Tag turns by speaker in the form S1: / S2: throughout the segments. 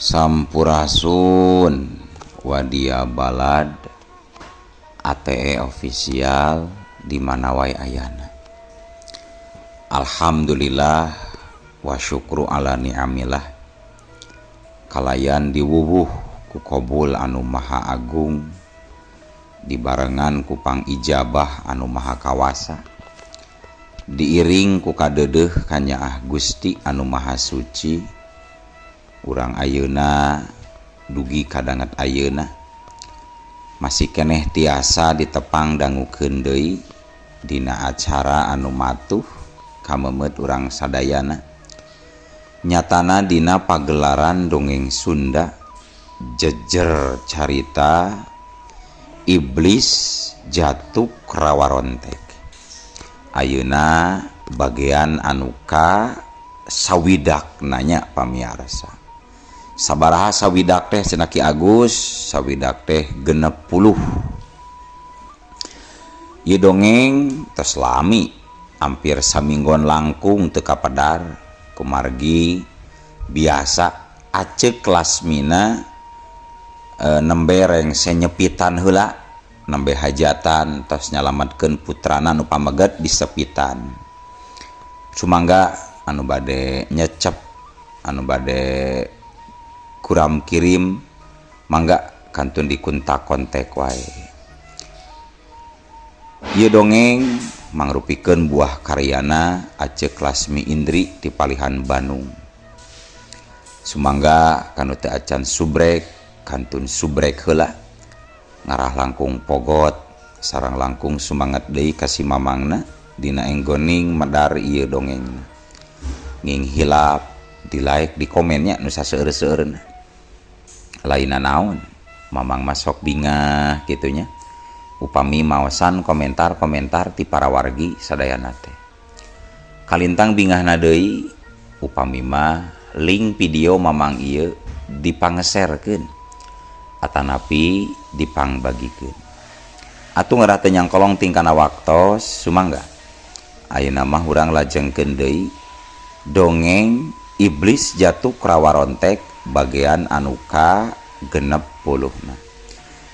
S1: Sampurasun Wadia Balad ATE official di mana wae ayana. Alhamdulillah wa syukru ala ni'amillah. Kalayan diwuwuh ku qabul anu maha agung, dibarengan ku pangijabah anu maha kawasa, diiring ku kadeudeuh kanyaah Gusti anu maha suci. Urang ayeuna dugi kadanget ayeuna masih keneh tiasa ditepang dangukeun deui dina acara anu matuh kamemet urang sadayana. Nyatana dina pagelaran dongeng Sunda jejer carita Iblis Jatuk Rawarontek. Ayeuna bagian anu ka sawidak nanya pamiarsa. Sabaraha sawidak teh cenah Ki Agus? Sawidak teh 60. Ieu dongeng tos lami, hampir saminggon langkung teu kapadar. Kumargi biasa aceuk lasmina nembe rengse nyepitan heula, nembe hajatan tos nyalametkeun putrana nu pameget di sepitan. Sumangga anu bade nyecep, anu bade kuram kirim, mangga kantun dikuntak kontak wae. Ieu dongeng mangrupikeun buah karyana Aceuk Lasmi Indri ti Palihan Bandung. Sumangga kanu teu acan subrek kantun subrek heula, ngarah langkung pogot sareng langkung sumanget deui ka si mamangna dina enggoning medar ieu dongengna. Nging hilap di like di komennya nu saseueur-seueurna. Laina naon mamang masok bingah gitunya upami maosan komentar-komentar ti para wargi sadayana teh. Kalintang bingahna deui upami mah link video mamang ieu dipangeserkeun atanapi dipangbagikeun. Atuh ngarah teu nyangkolong tingkana waktos sumangga ayeuna mah urang lajengkeun deui dongeng Iblis Jatuk Rawarontek bagian anu ka 60na.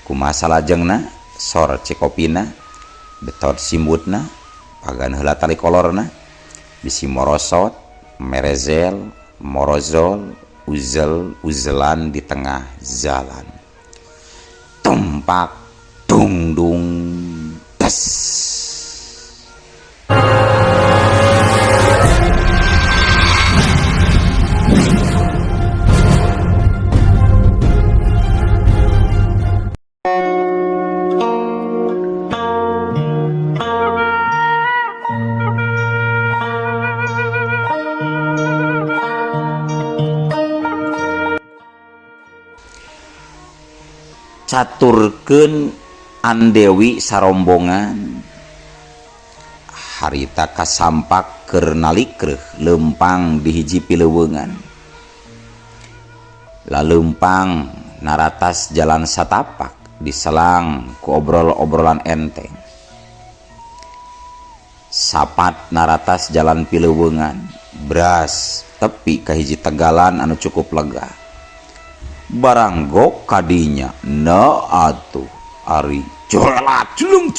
S1: Kumaha salajengna sor cekopina betot simbutna pagan heula tali kolorna bisi morosot merezel morozol uzel-uzelan di tengah jalan. Tumpak dung dung tes. Caturkeun Andewi sarombongan harita kasampak keur nalikreuh leumpang di hiji pileuweungan. Laleumpang naratas jalan satapak diselang ku obrol-obrolan enteng. Sapat naratas jalan pileuweungan beras tepi ka hiji tegalan anu cukup lega. Baranggok kadinya na atuh ari jolat celung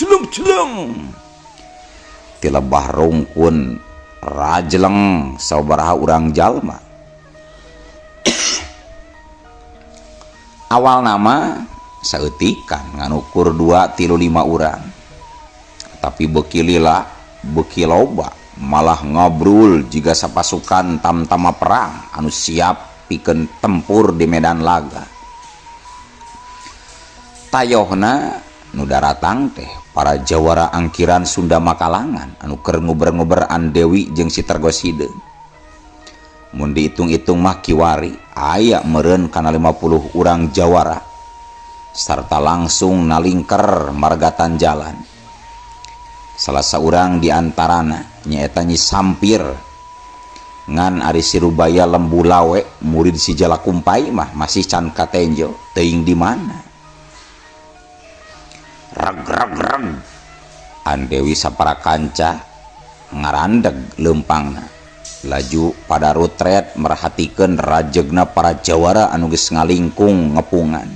S1: ti lebah rungkun rajleng sabaraha urang jalma. Awal nama saeutikan nganukur 2-5 urang, tapi beuki lila beuki loba malah ngobrol jiga sapasukan tamtama perang anu siap pikeun tempur di medan laga. Tayohna nu daratang teh para jawara angkiran Sunda Makalangan anu keur nguber-nguber Andewi jeung si Tergoside. Mun diitung-itung mah kiwari aya meureun kana 50 urang jawara sarta langsung nalingker margatan jalan. Salah saurang di antarana nyaeta Nyi Sampir ngan ari si Rubaya Lembu Lawe murid si Jalakumpai mah masih can katenjo teuing di mana. Reg Andewi sapara kanca ngarandeg leumpangna laju pada rutret merhatikan rajegna para jawara anu geus ngalingkung ngepungan.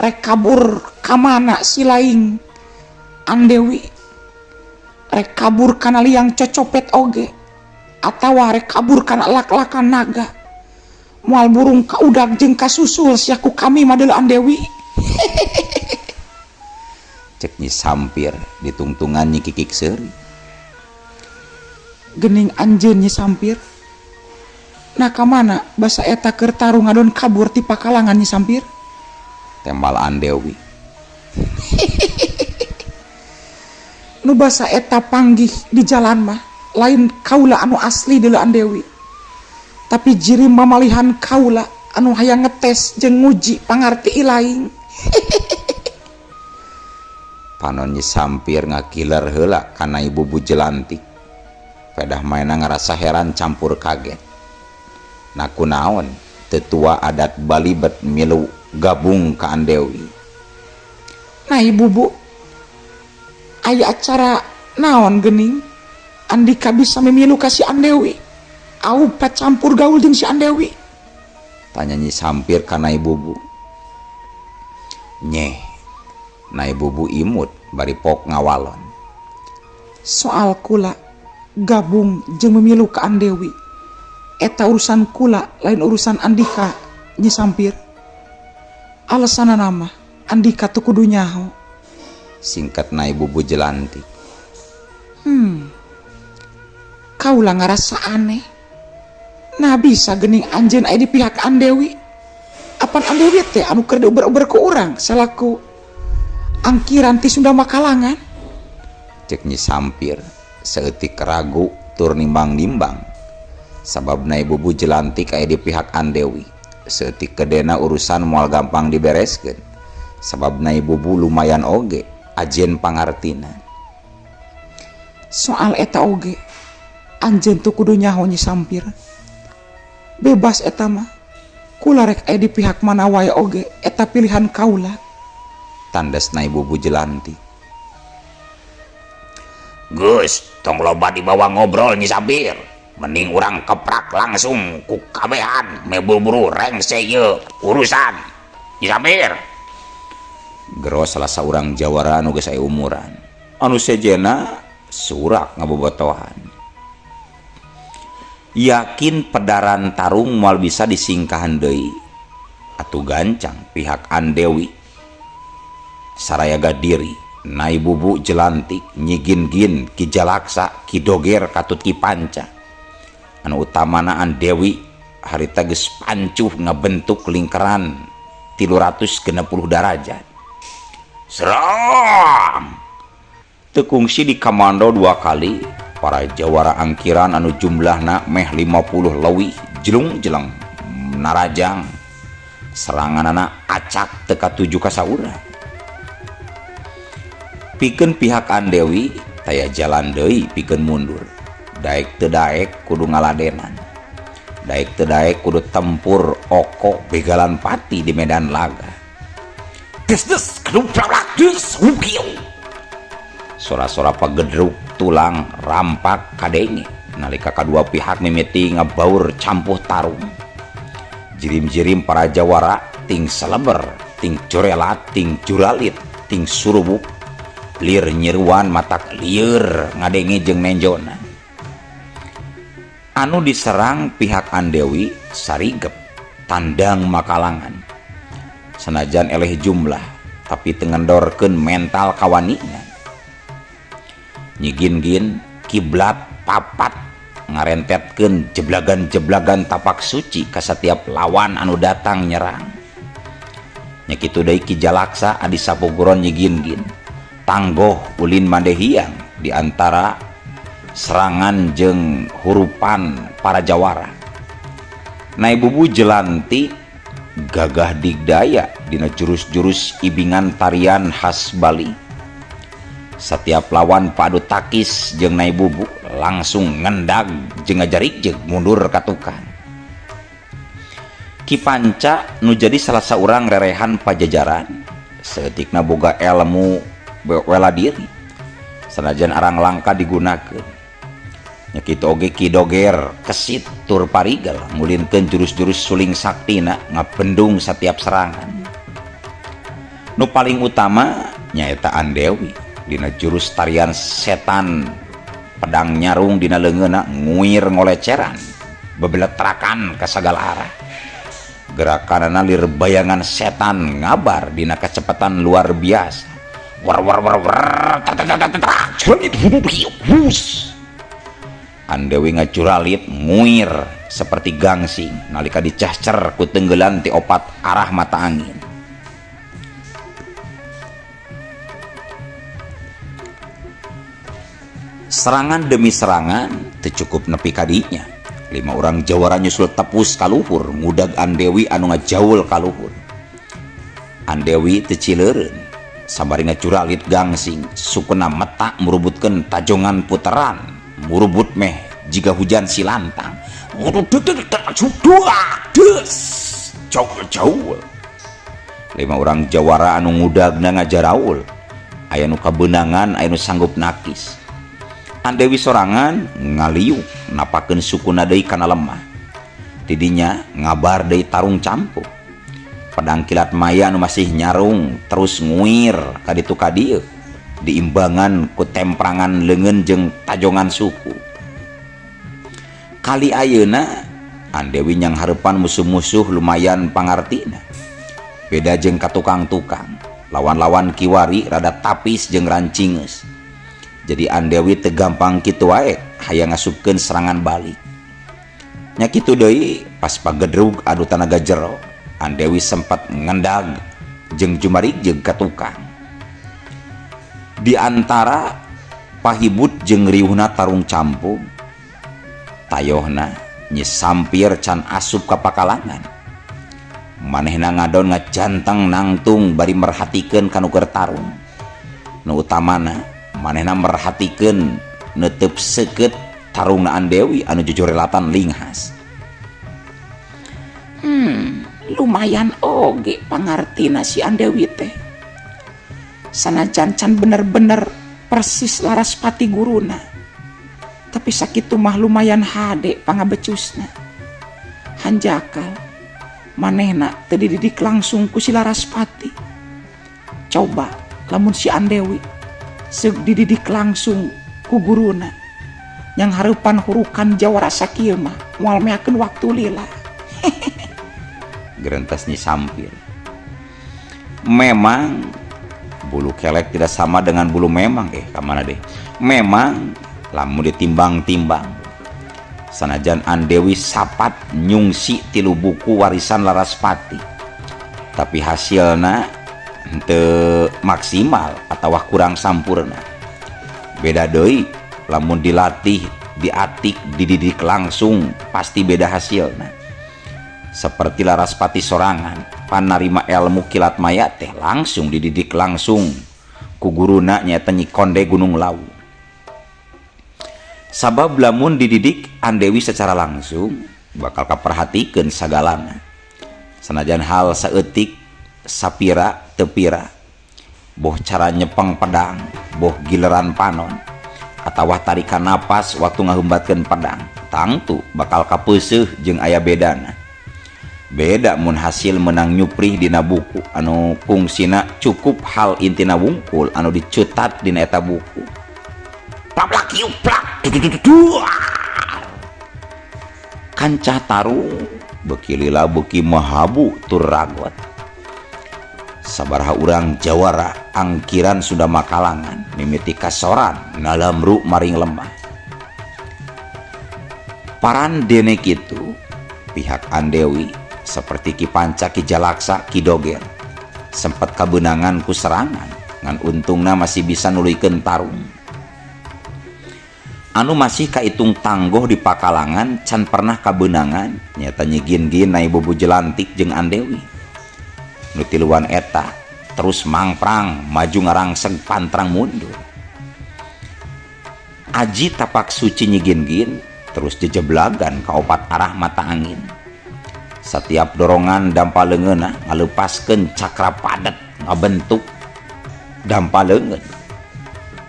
S2: Rek kabur kamana si laing Andewi, rek kabur kana liang cocopet oge atawa rek kabur kana lak-lakan naga moal burung kaudag jeung kasusul siaku kami madel Andewi.
S1: Cek Nyi Sampir ditungtungan Nyi Kikik seuri.
S2: Gening anjeun Nyi Sampir, nah kamana basa eta keur tarung ngadon kabur ti pakalangan Nyi Sampir?
S1: Tembal Andewi.
S2: Nu basa eta panggih di jalan mah lain kaula anu asli deuleu Andewi, tapi jirim mamalihan kaula anu hayang ngetes jeung nguji pangarti ilaing.
S1: Panon Nyi Sampir ngakiler heula kana ibu bu jelantik. Pedah maena ngerasa heran campur kaget. Nah kunaon tetua adat Balibet milu gabung ka Andewi.
S2: Nah ibu bu, aya acara naon gening Andika bisa memilu ka si Andewi au pacampur gaul jeung si Andewi?
S1: Tanya Nyi Sampir kana ibu bu. Nyeh, nah ibu bu imut bari pok ngawalon.
S2: Soal kula gabung jeung memilu ka Andewi eta urusan kula lain urusan Andika Nyi Sampir. Alasanna nama Andika teu kudu nyaho.
S1: Singkat na ibu bu jelantik.
S2: Kaula ngarasa aneh. Nah bisa gening anjeun aya di pihak Andewi. Apan Andewi teh anu keur diober-ober ku urang salaku angkiran ti Sunda Makalangan?
S1: Cek Nyi Sampir seeutik ragu tur nimbang-nimbang. Sababna ibu bu jelantik aya di pihak Andewi. Seeutik kedena urusan moal gampang dibereskeun. Sababna ibu bu lumayan oge ajen pangartina.
S2: Soal eta oge anjeun teu kudu nyaho Nyi Sampir. Bebas eta mah. Kula rek aya di pihak mana wae oge eta pilihan kaula.
S1: Tandasna ibu bu jelantik.
S3: Gus, tong loba dibawa ngobrol Nyi Sampir. Mending urang keprak langsung ku kabehan meburu-buru rengse ieu urusan. Nyi Sampir.
S1: Gero salah saurang jawara anu geus aya umuran. Anu sejena surak ngabobotohan. Yakin pedaran tarung moal bisa disingkahan deui atuh gancang pihak Andewi saraya gadiri na ibu bu jelantik Nyi Gin-gin Ki Jalaksa Ki Doger katut Ki Panca anu utamana Andewi harita geus pancuh ngabentuk lingkaran 360 derajat.
S3: Serang.
S1: Teu kungsi di kamando 2 kali. Para jawara angkiran anu jumlahna meh 50 leuwih jelung-jeleng narajang seranganana acak teka 7 ka saurang. Pikeun pihak Andewi taya jalan deui pikeun mundur. Daek teu daek kudu ngaladenan. Daek teu daek kudu tempur oko begalan pati di medan laga.
S3: Des keduplak des ukieu.
S1: Sora-sora pagedruk tulang rampak kadenge nalika kadua pihak mimiti ngabaur campuh tarung. Jirim-jirim para jawara ting seleber, ting corelat, ting juralit, ting surubuk, lir nyeruan matak lieur ngadenge jeung nenjona. Anu diserang pihak Andewi sarigep tandang Makalangan. Sanajan eleh jumlah tapi tengendorkeun mental kawanina. Nyi Gin-gin kiblat papat ngarentetkeun jeblagan-jeblagan tapak suci ka setiap lawan anu datang nyerang. Nya kitu deui Ki Jalaksa adi sapuguron Nyi Gin-gin tanggoh ulin mandehiang di antara serangan jeung hurupan para jawara. Na ibu bu jelantik gagah digdaya dina jurus-jurus ibingan tarian khas Bali. Setiap lawan padu takis jeung nai bubu langsung ngendag jeung ngajarikjeug mundur katukan. Ki Panca nu jadi salah saurang rerehan pajajaran seeutikna boga ilmu bela diri Sanajan arang langka digunakan nya kitu oge Ki Doger kesit tur parigal ngulinkeun jurus-jurus suling saktina ngapendung setiap serangan. Nu paling utama nyaeta Andewi dina jurus tarian setan pedang nyarung dina leungeunna nguir ngoleceran bebeletrakan ka sagala arah. Gerakanana lir bayangan setan ngabar dina kecepatan luar biasa. War Andewi ngacuralit nguir seperti gangsing nalika dicahcer ku tenggelan ti opat arah mata angin. Serangan demi serangan teu cukup nepi ka dinya. 5 orang jawara nyusul tepus kaluhur ngudag Andewi anu ngajaul kaluhur. Andewi teu cileureun sabari ngacuralit gangsing sukuna meta murubutkeun tajongan puteran murubut meh jika hujan silantang. Jauh 5 orang jawara anu ngudagna ngajaraul aya nu kabeunangan aya nu sanggup nakis. Andewi sorangan ngaliuk napakeun sukuna deui kana lemah. Didinya ngabar deui tarung campuk. Pedang kilat maya anu masih nyarung terus nguir ka ditu ka dieu diimbangan ku temprangan leungeun jeung tajongan suku. Kali ayeuna Andewi nyang hareupan musuh-musuh lumayan pangartina. Beda jeung ka tukang-tukang, lawan-lawan kiwari rada tapis jeung rancingeus. Jadi Andewi teu gampang kitu wae hayang ngasupkeun serangan balik. Nya kitu deui pas pagedrug adu tanaga jero, Andewi sempat ngendag jeung jumarig ka tukang. Di antara pahibut jeung riuhna tarung campur, tayohna nyi sampir can asup ka pakalangan. Manehna ngadon ngajanteng nangtung bari merhatikeun kanu keur tarung. Nu utamana manehna merhatikeun neuteub seukeut tarungna Andewi anu jujurelatan linghas.
S2: Lumayan oge pangartina si Andewi teh. Sanajan can bener-bener persis Laraspati guruna, tapi sakitu mah lumayan hade pangabecusna. Hanjakal manehna teu dididik langsung ku si Laraspati. Coba lamun si Andewi seug dididik langsung ku guruna yang hareupan hurukan jawara sakieu mah moal meakeun waktu lila.
S1: Gerentas Nyi Sampir. Memang bulu kelek tidak sama dengan bulu memang kamana deh. Memang lamun ditimbang-timbang sanajan Andewi sapat nyungsi tilu buku warisan Laraspati, tapi hasilna teu maksimal atau kurang sampurna. Beda deui lamun dilatih, diatik, dididik langsung pasti beda hasilna. Seperti Laraspati sorangan panarima ilmu kilat maya teh langsung dididik langsung ku guruna nyaeta Nyi Konde Gunung Lawu. Sabab lamun dididik Andewi secara langsung bakal kaperhatikeun sagalana. Sanajan hal saeutik sapira tepira, boh cara nyepeng pedang, boh gileran panon, atawa tarikan napas waktu ngaheumbatkeun pedang, tangtu bakal kapeuseuh jeung aya bedana. Beda mun hasil menang nyuprih dina buku anu kungsina cukup hal intina wungkul anu dicutat dina eta buku. Plaplak yuplak kancah tarung beuki lila beuki mahabu tur ragot. Sabaraha urang jawara angkiran sudah makalangan mimiti kasoran nalamru maring lemah. Paran dene kitu pihak Andewi seperti Ki Panca, Ki Jalaksa, Ki Doger sempat kabenangan ku serangan ngan untungna masih bisa nuluykeun tarung. Anu masih kaitung tangguh di pakalangan can pernah kabenangan nyata Nyi Gin-Gin nai Bobo Jelantik jeung Andewi. Nu tiluan eta terus mangprang maju ngarangseg pantrang mundur. Aji tapak suci Nyi Gin-Gin terus jejeblagan ka opat arah mata angin. Setiap dorongan dampa leungeunna ngalepaskeun cakra padet ngabentuk dampa leungeun.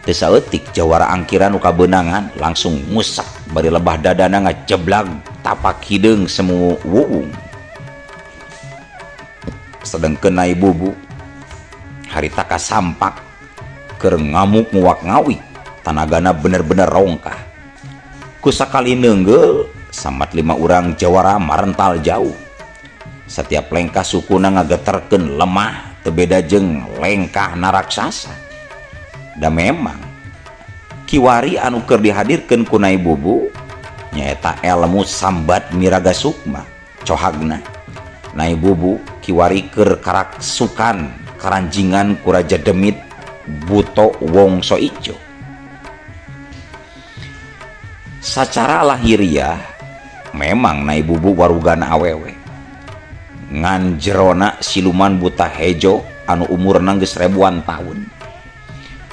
S1: Teu saeutik jawara angkiran nu kabeunangan langsung ngusak bari lebah dadana ngajeblag tapak hideung semu wuung. Sedengkeun Nai Bubu harita kasampak keur ngamuk nguak ngawik tanagana bener-bener rongkah. Ku sakali neunggel samat 5 urang jawara marental jauh. Setiap lengkah sukuna ngageterkeun lemah teu beda jeung lengkah naraksasa. Da memang kiwari anu keur dihadirkeun ku Nai Bubu nyaeta ilmu sambat miraga sukma. Cohagna Nai Bubu kiwari keur karaksukan karanjingan ku Raja Demit Buto Wongso Ijo. Sacara lahiriah memang Nai Bubu warugana awewe. Ngan jerona siluman buta hejo anu umurna geus ribuan taun.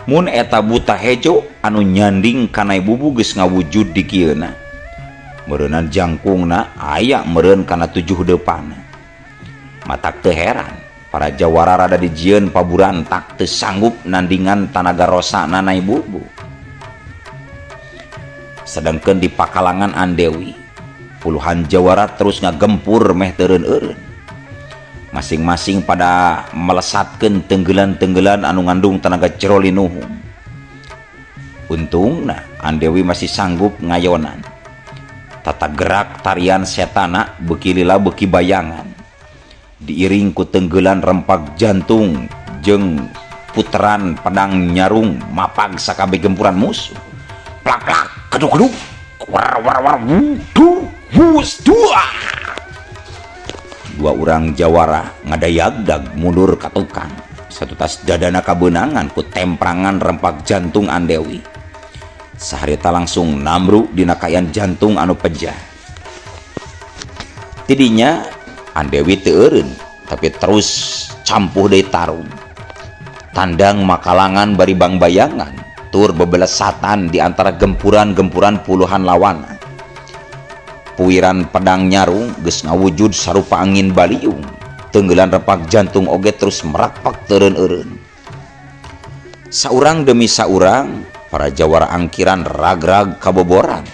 S1: Mun eta buta hejo anu nyanding ka Nai Bubu geus ngawujud di kieuna. Meureunan jangkungna aya meureun kana 7 deupana. Matak teu heran para jawara rada dijieun paburantak teu sanggup nandingan tanaga rosana Nai Bubu. Sedangkeun di pakalangan Andewi puluhan jawara terus ngagempur meh teureun-eureun. Masing-masing pada melesatkeun tenggelan-tenggelan anu ngandung tenaga jero linuhung. Untungna Andewi masih sanggup ngayonan. Tata gerak tarian setana beuki lila beuki bayangan. Diiring ku tenggelan rempak jantung jeung puteran pedang nyarung mapag sakabeh gempuran musuh. Plak-plak, keduk-keduk, war-war-war, wudu, wus, dua. 2 urang jawara ngadayagdag mundur ka tukang. Satu tas dadana kabeunangan ku temprangan rempak jantung Andewi. Saharita langsung namru dina kayan jantung anu pejah. Tidinya Andewi teu eureun tapi terus campuh deui tarung. Tandang makalangan bari bang bayangan tur bebelesatan di antara gempuran-gempuran puluhan lawana. Puiran pedang nyarung geus ngawujud sarupa angin baliung. Tenggelan repak jantung oge terus merakpak teureun-eureun. Saurang demi saurang para jawara angkiran ragrag kaboboran.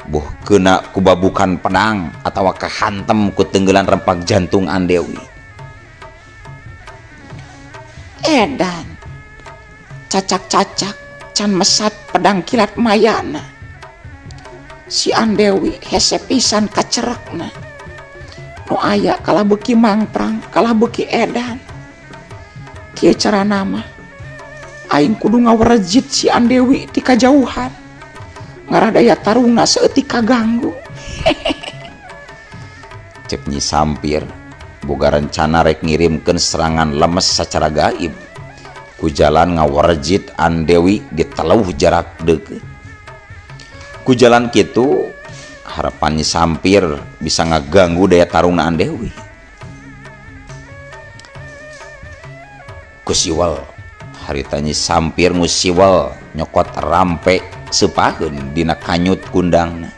S1: Buh kena kubabukan pedang atawa kahantem ku tenggelan rempak jantung Andewi.
S2: Edan cacak-cacak can mesat pedang kilat mayana. Si Andewi hese pisan kacerekna. Nu aya kalah beuki mangprang, kalah beuki edan. Kieu carana mah aing kudu ngawarejit si Andewi ti kajauhan. Ngaradaya tarungna seutik kaganggu.
S1: Cek Nyi Sampir boga rencana rek ngirimkeun serangan lemes sacara gaib ku jalan ngawarejit Andewi di teleuh jarak deukeut. Ku jalan kitu harapan Nyi Sampir bisa ngaganggu daya tarungna Andewi. Ku siwal harita Nyi Sampir musiwal nyokot rampe sepaheun dina kanyut kundangna.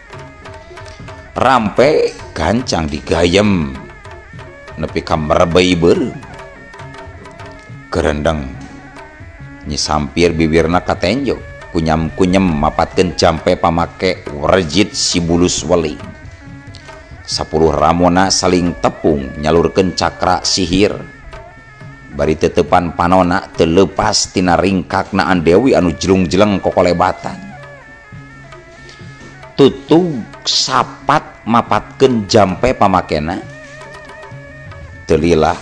S1: Rampe gancang digayem nepi ka merebei beureum. Gerendeng Nyi Sampir bibirna katenjo kunyam-kunyem mapatkeun jampe pamake warejit si bulus weling. 10 ramona saling tepung nyalurkeun cakra sihir. Bari tetepan panona teu leupas tina ringkakna Andewi anu jelung-jeleng kokolebatan. Tutug sapat mapatkeun jampe pamakena. Teu lila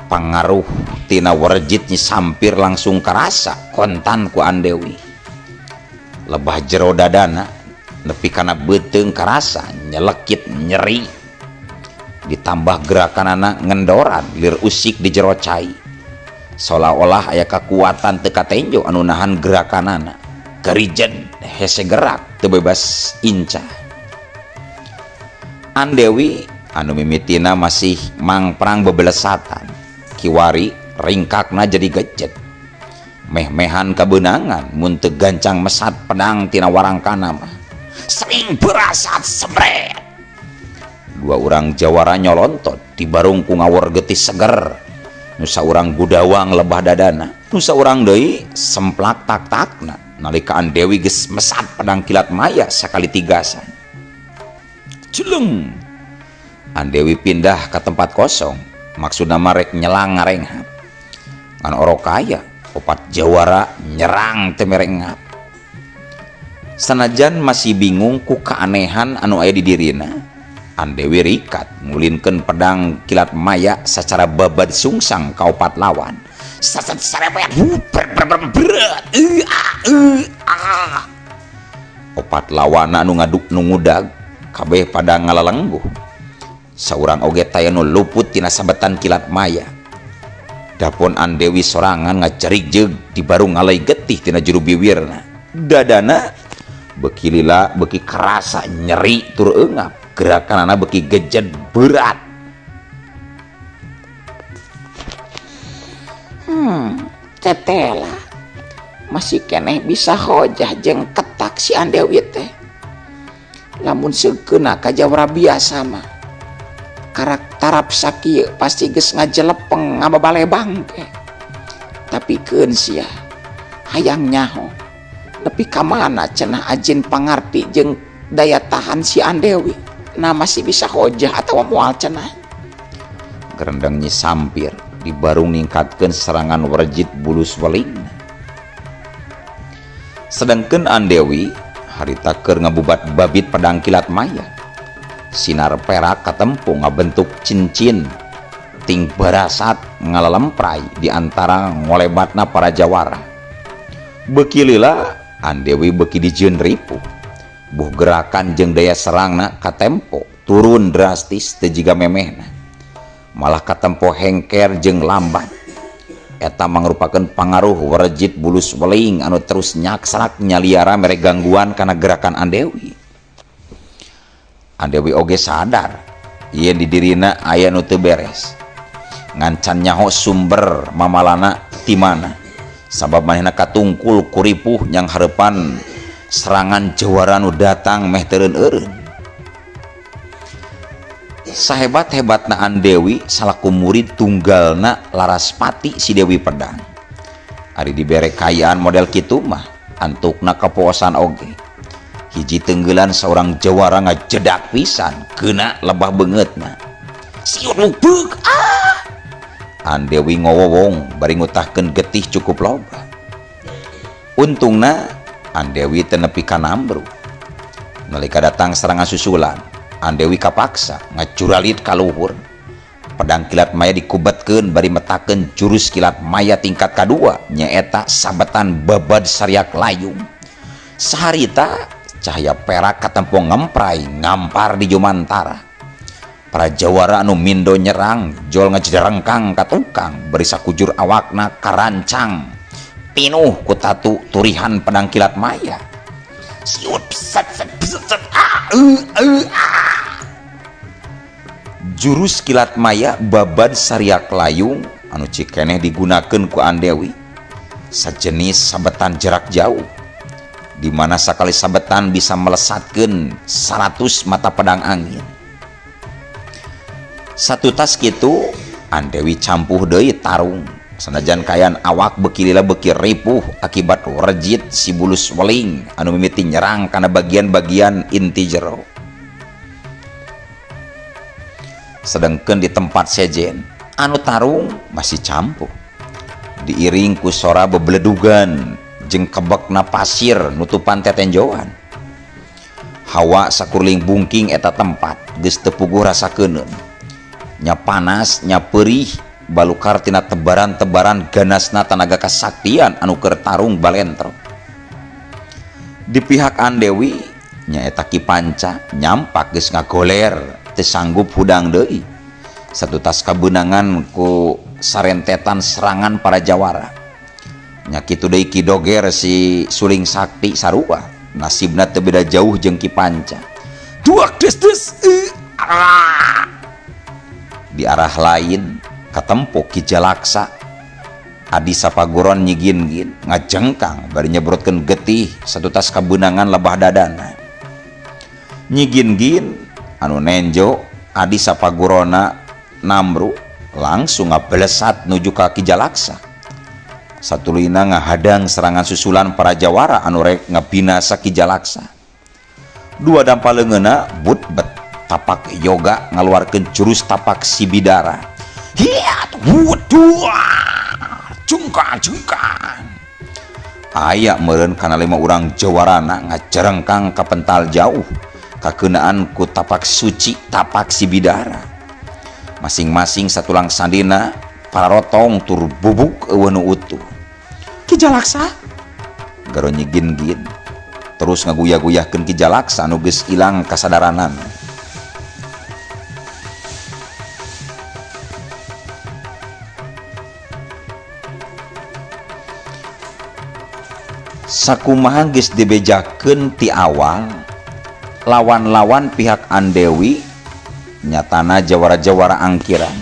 S1: pangaruh tina warejit Nyi Sampir langsung karasa kontan ku Andewi. Lebah jero dadana nepi kana beuteung karasa nyelekit nyeri. Ditambah gerakanana ngendoran lir usik di jero cai. Seolah-olah aya kakuatan teu katenjo anu nahan gerakanana. Kerijen hese gerak teu bebas incah. Andewi anu mimitina masih mangprang bebelesatan. Kiwari ringkakna jadi gejet. Meh-mehan kabeunangan mun teu gancang mesat pedang tina warangkana mah. Sering berasat sebret. 2 urang jawara nyolontot dibarung ku ngawur getih seger. nusa urang gudawang lebah dadana, nusa urang deui semplak tak-takna nalika Dewi geus mesat pedang kilat maya sakali tigasan. Jeleng Dewi pindah ke tempat kosong, maksudna marek nyelang ngarenghap. Ngan orokaya opat jawara nyerang teu merengap. Sanajan masih bingung ku keanehan anu aya di dirina, Dewi rikat ngulinkeun pedang kilat maya secara babad sungsang ka opat lawan. Sarepet opat lawan anu ngaduk nu ngudag kabeh pada ngalalengguh. Saurang oge taya nu luput tina sabetan kilat maya. Dapun Dewi sorangan ngacerik jeug di baru ngalai getih tina juru biwirna. Dadana beki lila beki kerasa nyeri tur eungap, gerakanana beki gejed berat.
S2: Tetela masih keneh bisa hojah jeung ketak si Dewi teh. Lamun seukeuna ka jawara biasa mah karaktarap sakieu pasti geus ngajelepeng ngababalebang teh. Tapi keun sia hayang nyaho nepi ka mana cenah ajin pangarti jeung daya tahan si Dewi. Nah masih bisa hojah atawa moal cenah.
S1: Gerendang Nyi Sampir di barung ningkatkeun serangan Werjit Bulus Weling. Sedangkeun Dewi harita keur ngabubat babit pedang kilat maya. Sinar perak katempo ngabentuk cincin ting barasat ngalalemprai di antara ngolebatna para jawara. Beki lila Dewi beki dijieun ripuh. Buh gerakan jeung daya serangna katempo turun drastis teu jiga memehna. Malah katempo hengker jeung lambat. Eta mangrupakeun pangaruh Werjit Bulus Weling anu terus nyaksanak nyaliara mere gangguan kana gerakan Dewi. Dewi oge sadar yen di dirina aya nu teu beres. Ngancan nyaho sumber mamalana ti mana. Sabab manehna katungkul ku ripuh nyang hareupan serangan jawara nu datang meh teureun-eureun. Sahebat-hebatna Dewi salaku murid tunggalna Laraspati si Dewi Pedang. Ari dibere kayaan model kitu mah antukna kapuasan oge. Hiji tenggelan seorang jawara ngajedak pisan keuna lebah beungeutna. Siut beug Dewi ngowowong bari ngutahkeun getih cukup loba. Untungna Dewi teu nepi ka nambru. Nalika datang serangan susulan, Dewi kapaksa ngacuralit ka luhur. Pedang kilat maya dikubetkeun bari metakeun jurus kilat maya tingkat kadua nyaeta sabetan babad sariak layung. Saharita cahaya perak katempo ngemprai ngampar di jumantara. Para jawara anu mindo nyerang jol ngajedarengkang ka tukang bari sakujur awakna karancang pinuh ku tatu turihan pedang kilat maya. Siut jurus kilat maya babad sariak layung anu cikeneh digunakeun ku Dewi sajenis sabetan jarak jauh, di mana sakali sabetan bisa melesatkeun 100 mata pedang angin. Satu tas kitu Dewi campuh deui tarung sanajan kayan awak beki lila beki ripuh akibat Werjit si Bulus Weling anu mimiti nyerang kana bagian-bagian inti jero. Sedangkeun di tempat sejen anu tarung masih campuh diiring ku sora bebeledugan jeung kebekna pasir nutupan tetenjoan. Hawa sakurling bungking eta tempat geus teu puguh rasakeun. Nya panas nya peurih balukar tina tebaran-tebaran ganasna tanaga kasaktian anu keur tarung balentro. Di pihak Dewi nyaeta Ki Panca nyampak geus ngagoler teu sanggup hudang deui. Satu tas kabeunangan ku sarentetan serangan para jawara. Nya kitu deui Ki Doger si suling sakti sarua nasibna teu beda jauh jeung Ki Panca. Duak des di arah lain katempo Ki Jalaksa Adi Sapaguron nyigin-gin ngajengkang bari nyebrotkeun getih satu tas kabeunangan lebah dadana. Nyigin-gin anu nenjo Adi Sapagurona nambru langsung ngabelesat nuju ka Ki Jalaksa. Satuluyna ngahadang serangan susulan para jawara anu rek ngabinasa Ki Jalaksa. Dua dampaleungeuna butbet tapak yoga ngaluarkeun jurus tapak Sibidara. Hiat wuduh jungkang aya meureun kana 5 urang jawarana ngacerengkang ka pental jauh kakeunaan ku tapak suci tapak Sibidara. Masing-masing satulang sandina pararotong tur bubuk eueuh nu utuh.
S2: Ki Jalaksa,
S1: Garo nyigin-gin terus ngaguyah-guyahkeun Ki Jalaksa anu geus ilang kasadaranna. Sakumaha geus dibejakeun ti awal, lawan-lawan pihak Andewi nyatana jawara-jawara angkiran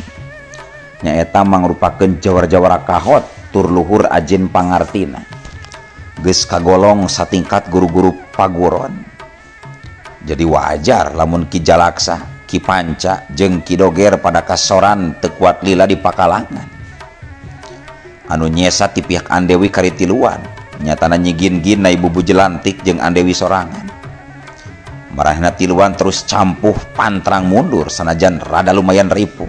S1: nyaeta mangrupakeun jawara-jawara kahot tur luhur ajen pangartina, geus kagolong satingkat guru-guru paguron. Jadi wajar lamun Ki Jalaksa, Ki Panca jeung Ki Doger pada kasoran teu kuat lila di pakalangan. Anu nyesa ti pihak Andewi karitiluan nyatana nyigin-gin na Ibu Jelantik jeung Andewi sorangan. Marahna tiluan terus campuh pantrang mundur sanajan rada lumayan ripuh.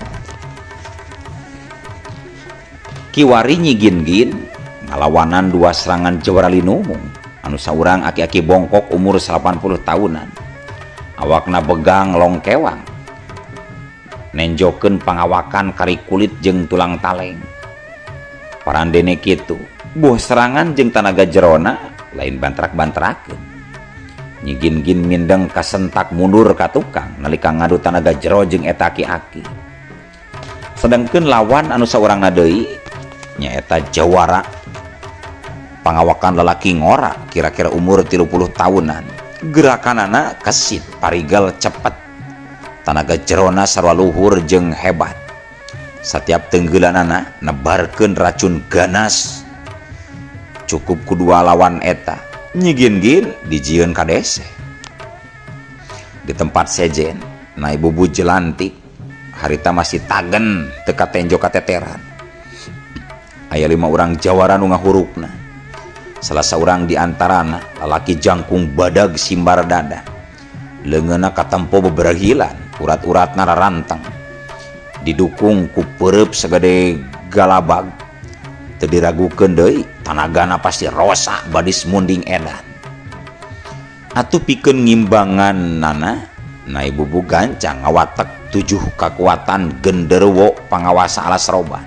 S1: Kiwari nyigin-gin ngalawanan 2 serangan jawara linumung anu saurang aki-aki bongkok umur 80 tahunan. Awakna begang longkewang nenjokeun pangawakan kari kulit jeung tulang taleng. Parandene kitu buah serangan jeung tanaga jerona lain bantrak-bantrakeun. Nyigin-gin mindeng kasentak mundur ka tukang nalika ngadu tanaga jero jeung eta aki-aki. Sedengkeun lawan anu saurangna deui nyaeta jawara pangawakan lalaki ngora kira-kira umur 30 tahunan. Gerakanana kesit parigal cepet. Tanaga jerona sarua luhur jeung hebat. Setiap tenggelanana nebarkeun racun ganas. Cukup kedua lawan eta nyigin-gin dijieun ka dese. Di tempat sejen na Ibu Jelantik harita masih tagen teu katenjo kateteran. Aya 5 urang jawara nu ngahurupna. Salah saurang di antarana lalaki jangkung badag simbar dada. Leungeunna katempo beberhilan, urat-uratna raranteng. Didukung ku peureup sagede galabag. Teu diragukeun deui tanagana pasti rosa badis munding edan. Atuh pikeun ngimbangan nana na Ibu gancang ngawatek 7 kakuatan genderuwo pangawasa alas roban.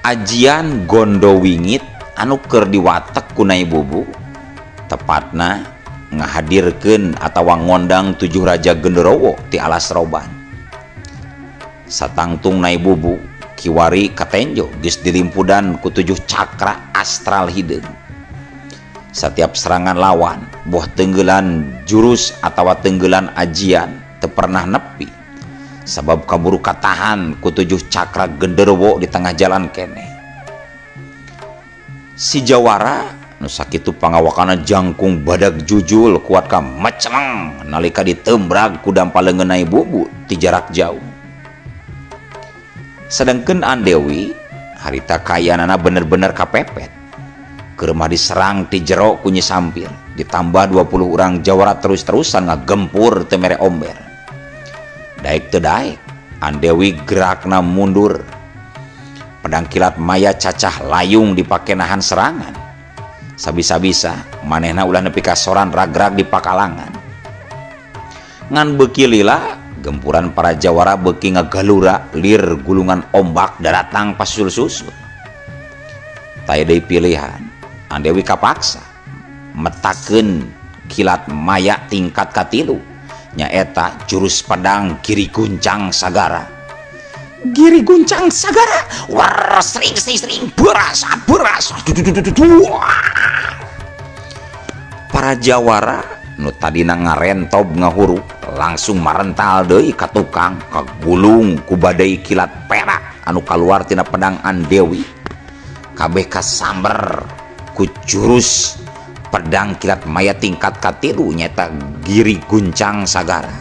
S1: Ajian gondo wingit anu keur diwatek ku Ibu tepatna ngahadirkeun atawa ngondang 7 raja genderuwo ti alas roban. Satangtung Ibu kiwari katenjo geus dilimpudan ku 7 cakra astral hideung. Setiap serangan lawan buah tenggelan jurus atawa tenggelan ajian teu pernah nepi sabab kaburu katahan ku 7 cakra genderuwo di tengah jalan kene. Si jawara nu sakitu pangawakana jangkung badag jujul kuat ka meceleng nalika ditembrak ku dampaleungeunna Ibu ti jarak jauh. Sedangkeun Andewi harita kayanana bener-bener kapepet. Keur mah diserang ti jero ku Nyi Sampir, ditambah 20 urang jawara terus-terusan ngagempur teu mere omber. Daek teu daek, Andewi gerakna mundur. Pedang kilat maya cacah layung dipake nahan serangan. Sabisa-bisa manehna ulah nepi ka soran ragrag di pakalangan. Ngan beuki lila gempuran para jawara beuki ngagalura lir gulungan ombak daratang pasusul-susul. Taya deui pilihan, Andewi kapaksa metakeun kilat maya tingkat katilu nyaeta jurus pedang Giri Guncang Sagara.
S2: Giri Guncang Sagara,
S3: War sering berasa.
S1: Para jawara nu tadina ngarentob ngahurup langsung marental deui ka tukang kagulung ku badai kilat perak anu kaluar tina pedang Andewi. Kabeh kasamber ku jurus pedang kilat maya tingkat katilu nyata Giri Guncang Sagara.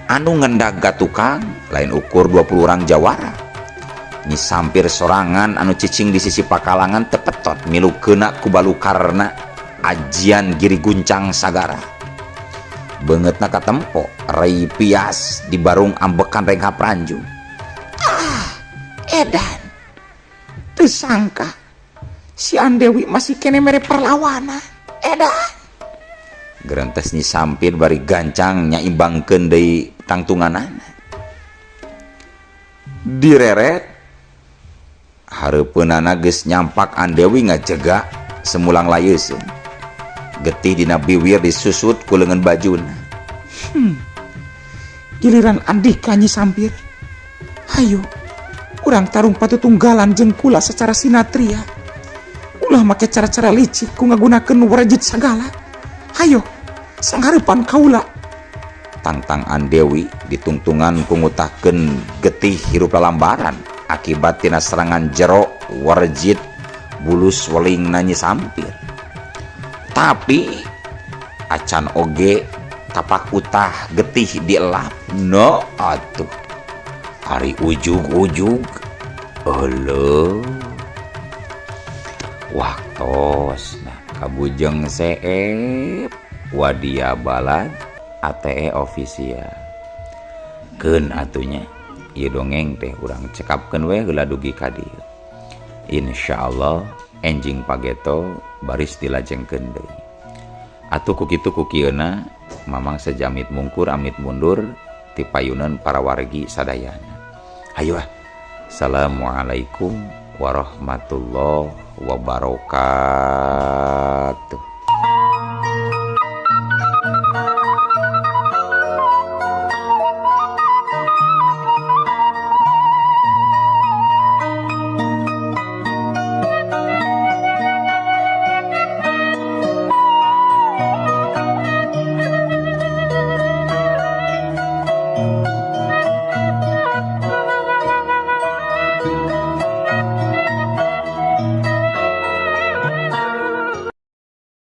S1: anu ngendaga tukang lain ukur 20 orang jawara. Nyi Sampir sorangan anu cicing di sisi pakalangan tepetot milu kena kubalukarna ajian giri guncang sagara. Beungeutna katempo rei pias di barung ambekan rengha pranjung.
S2: Edan, teu sangka si Andewi masih kene mere perlawanan. Edan,
S1: Gerentes Nyi Sampir bari gancang nyaimbangkeun deui tangtunganana. Direret hareupeunana geus nyampak Andewi ngajega semulang layeuskeun. Getih dina biwir disusut ku leungeun bajuna.
S2: giliran Andika Nyi Sampir. Hayo, urang tarung patutunggalan jeung kula secara sinatria. Ulah make cara-cara licik ku ngagunakeun warajit sagala. Hayo, sanghareupan kaula.
S1: Tangtang Andewi ditungtungan ku ngutahkeun getih hirup lalambaran akibat tina serangan jero warjit bulus welingna Nyi Sampir. Tapi acan oge tapak utah getih dielap. No atuh hari ujug-ujug euleum waktosna kabujeng seep wadia balad ATE official. Keun atunya ieu dongeng teh urang cekapkeun we heula dugi ka dieu. Insyaallah enjing pageto baris dilajengkeun deui. Atuh ku kitu ku kieuna mamang sejamit mungkur amit mundur ti payunan para wargi sadayana. Hayu ah. Assalamualaikum warahmatullahi wabarakatuh.